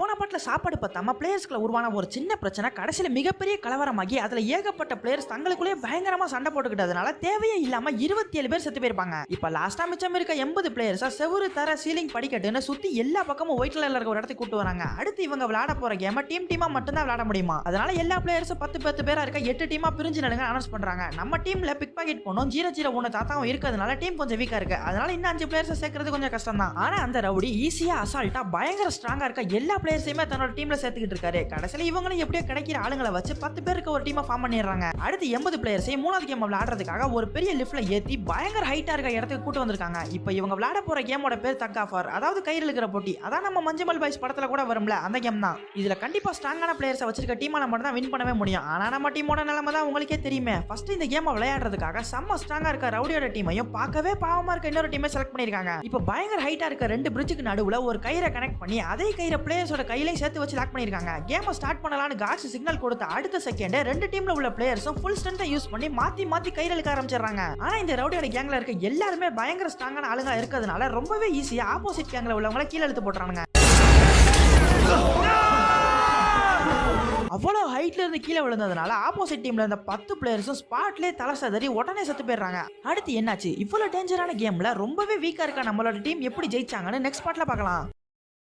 போன பாட்டுல சாப்பாடு பத்தாம பிளேயர்ஸ்க்குள்ள உருவான ஒரு சின்ன பிரச்சனை கடைசியில மிகப்பெரிய கலவரமாகி அதுல ஏகப்பட்ட பிளேயர்ஸ் தங்களுக்குள்ளே பயங்கரமா சண்டை போட்டுக்கிட்டதுனால தேவையே இல்லாம 27 பேர் செத்து போயிருப்பாங்க. இப்ப லாஸ்டா மிச்சம் இருக்க 80 பிளேயர்ஸா செவுரு தர சீலிங் படிக்கட்டுன்னு சுத்தி எல்லா பக்கமும் ஒயிட் கலர்ல இருக்க ஒரு இடத்துக்கு கூட்டு வராங்க. அடுத்து இவங்க விளையாட போற கேம டீமா மட்டும் தான் விளையாட முடியுமா. அதனால எல்லா பிளேயர்ஸும் 10 பேரா இருக்க 8 டீமா பிரிஞ்சு நடுங்க அனௌன்ஸ் பண்றாங்க. நம்ம டீம்ல பிக் பாக்கெட் போனோம் 001 தாத்தாவும் இருக்கிறதுனால டீம் கொஞ்சம் வீக்கா இருக்கு. அதனால இன்னும் 5 பிளேயர்ஸ் சேர்க்கிறது கொஞ்சம் கஷ்டம் தான். ஆனா அந்த ரவுடி ஈஸியா அசால்ட்டா பயங்கர ஸ்ட்ராங்கா இருக்க எல்லா பிளேயர்ஸையுமே தன்னோட டீம்ல சேர்த்துக்கிட்டு இருக்காரு. கடைசியில இவங்களும் எப்படியோ கிடைக்கிற ஆளுங்களை வச்சு 10 பேருக்கு ஒரு டீமா ஃபார்ம் பண்ணிடுறாங்க. அடுத்து 80 பிளேயர்ஸையும் மூணாவது கேம் விளையாடுறதுக்காக ஒரு பெரிய லிஃப்ட்ல ஏத்தி பயங்கர ஹைட்டா இருக்க இடத்துக்கு கூட்டு வந்திருக்காங்க. இப்போ இவங்க விளையாட போற கேமோட பேர் தக் ஆஃபர், அதாவது கயிறு இழுக்கிற போட்டி. அதான் நம்ம மஞ்சள் பாய்ஸ் படத்துல கூட வரும்ல அந்த கேம் தான். இதுல கண்டிப்பா ஸ்ட்ராங்கான பிளேயர்ஸை வச்சிருக்க டீமால மட்டும் தான் வின் பண்ணவே முடியும். ஆனா நம்ம டீமோட நிலைமை தான் உங்களுக்கே தெரியுமே. ஃபர்ஸ்ட் இந்த கேமை விளையாடுறதுக்காக செம்ம ஸ்ட்ராங்கா இருக்க ரவுடியோட டீமையும் பார்க்கவே பாவமா இருக்க இன்னொரு டீமை செலக்ட் பண்ணிருக்காங்க. இப்போ பயங்கர ஹைட்டா இருக்க ரெண்டு பிரிட்ஜுக்கு நடுவுல ஒரு கயிறை கனெக்ட் பண்ணி அதே கயிறை பிளேயர்ஸோட கையில சேர்த்து வச்சு லாக் பண்ணிருக்காங்க. கேமை ஸ்டார்ட் பண்ணலாம்னு காட்ஸ் சிக்னல் கொடுத்த அடுத்த செகண்ட் ரெண்டு டீம்ல உள்ள பிளேயர்ஸும் ஃபுல் ஸ்ட்ரென்த்தை யூஸ் பண்ணி மாத்தி கயிறு இழுக்க ஆரம்பிச்சிடுறாங்க. ஆனா இந்த ரவுடியோட கேங்ல இருக்க எல்லாருமே பயங்கர ஸ்ட்ராங்கான ஆளுங்க இருக்கிறதுனால ரொம்பவே ஈஸியா ஆப்போசிட் கேங்ல உள்ளவங்கள கீழே இழுத்து போட்டுறாங்க. அவ்வளோ ஹைட்ல இருந்து கீழே விழுந்ததுனால ஆப்போசிட் டீம்ல இருந்த 10 பிளேயர்ஸும் ஸ்பாட்லயே தலை சதறி உடனே செத்து போயிடுறாங்க. அடுத்து என்னாச்சு? இவ்வளவு டேஞ்சரான கேம்ல ரொம்பவே வீக்கா இருக்க நம்மளோட டீம் எப்படி ஜெயிச்சாங்கன்னு நெக்ஸ்ட் பார்ட்ல பார்க்கலாம்.